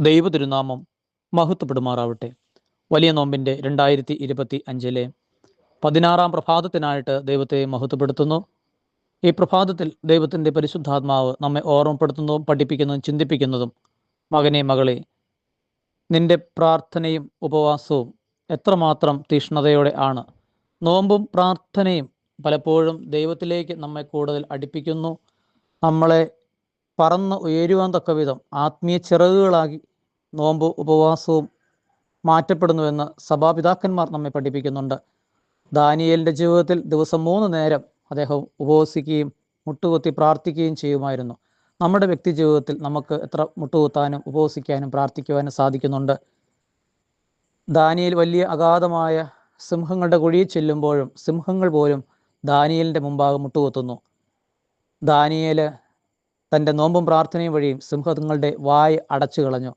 ദൈവ തിരുനാമം മഹത്വപ്പെടുമാറാവട്ടെ. വലിയ നോമ്പിൻ്റെ 2025 16 പ്രഭാതത്തിനായിട്ട് ദൈവത്തെ മഹത്വപ്പെടുത്തുന്നു. ഈ പ്രഭാതത്തിൽ ദൈവത്തിൻ്റെ പരിശുദ്ധാത്മാവ് നമ്മെ ഓർമ്മപ്പെടുത്തുന്നതും പഠിപ്പിക്കുന്നതും ചിന്തിപ്പിക്കുന്നതും, മകനെ മകളെ, നിന്റെ പ്രാർത്ഥനയും ഉപവാസവും എത്രമാത്രം തീഷ്ണതയോടെ ആണ്. നോമ്പും പ്രാർത്ഥനയും പലപ്പോഴും ദൈവത്തിലേക്ക് നമ്മെ കൂടുതൽ അടുപ്പിക്കുന്നു. നമ്മളെ പറന്ന് ഉയരുവാൻ തക്ക വിധം ആത്മീയ ചിറകുകളാക്കി നോമ്പ് ഉപവാസവും മാറ്റപ്പെടുന്നുവെന്ന് സഭാപിതാക്കന്മാർ നമ്മെ പഠിപ്പിക്കുന്നുണ്ട്. ദാനിയേലിൻ്റെ ജീവിതത്തിൽ ദിവസം 3 നേരം അദ്ദേഹം ഉപവസിക്കുകയും മുട്ടുകുത്തി പ്രാർത്ഥിക്കുകയും ചെയ്യുമായിരുന്നു. നമ്മുടെ വ്യക്തി ജീവിതത്തിൽ നമുക്ക് എത്ര മുട്ടുകുത്താനും ഉപവസിക്കാനും പ്രാർത്ഥിക്കുവാനും സാധിക്കുന്നുണ്ട്? ദാനിയേൽ വലിയ അഗാധമായ സിംഹങ്ങളുടെ കുഴിയിൽ ചെല്ലുമ്പോഴും സിംഹങ്ങൾ പോലും ദാനിയേലിൻ്റെ മുമ്പാകെ മുട്ടുകുത്തുന്നു. ദാനിയേൽ തൻ്റെ നോമ്പും പ്രാർത്ഥനയും വഴിയും സിംഹങ്ങളുടെ വായ് അടച്ചു കളഞ്ഞു.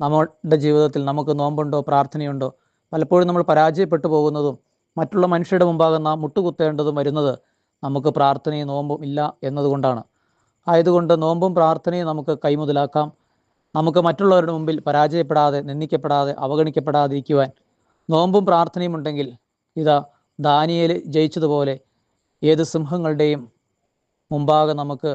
നമ്മുടെ ജീവിതത്തിൽ നമുക്ക് നോമ്പുണ്ടോ പ്രാർത്ഥനയുണ്ടോ? പലപ്പോഴും നമ്മൾ പരാജയപ്പെട്ടു പോകുന്നതും മറ്റുള്ള മനുഷ്യരുടെ മുമ്പാകെ നാം മുട്ടുകുത്തേണ്ടതും വരുന്നത് നമുക്ക് പ്രാർത്ഥനയും നോമ്പും ഇല്ല എന്നതുകൊണ്ടാണ്. ആയതുകൊണ്ട് നോമ്പും പ്രാർത്ഥനയും നമുക്ക് കൈമുതലാക്കാം. നമുക്ക് മറ്റുള്ളവരുടെ മുമ്പിൽ പരാജയപ്പെടാതെ, നിന്ദിക്കപ്പെടാതെ, അവഗണിക്കപ്പെടാതെ ഇരിക്കുവാൻ നോമ്പും പ്രാർത്ഥനയും ഉണ്ടെങ്കിൽ ഇതാ ദാനിയേൽ ജയിച്ചതുപോലെ ഏത് സിംഹങ്ങളുടെയും മുമ്പാകെ നമുക്ക്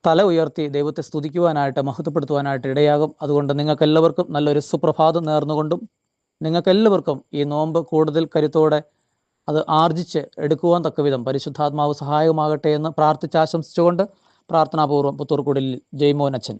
തല ഉയർത്തി ദൈവത്തെ സ്തുതിക്കുവാനായിട്ട്, മഹത്വപ്പെടുത്തുവാനായിട്ട് ഇടയാകും. അതുകൊണ്ട് നിങ്ങൾക്കെല്ലാവർക്കും നല്ലൊരു സുപ്രഭാതം നേർന്നുകൊണ്ടും നിങ്ങൾക്കെല്ലാവർക്കും ഈ നോമ്പ് കൂടുതൽ കരുത്തോടെ അത് ആർജിച്ച് എടുക്കുവാൻ തക്കവിധം പരിശുദ്ധാത്മാവ് സഹായകമാകട്ടെ എന്ന് പ്രാർത്ഥിച്ചാശംസിച്ചുകൊണ്ട് പ്രാർത്ഥനാപൂർവ്വം പുത്തൂർക്കുടലിൽ ജയ്മോൻ അച്ഛൻ.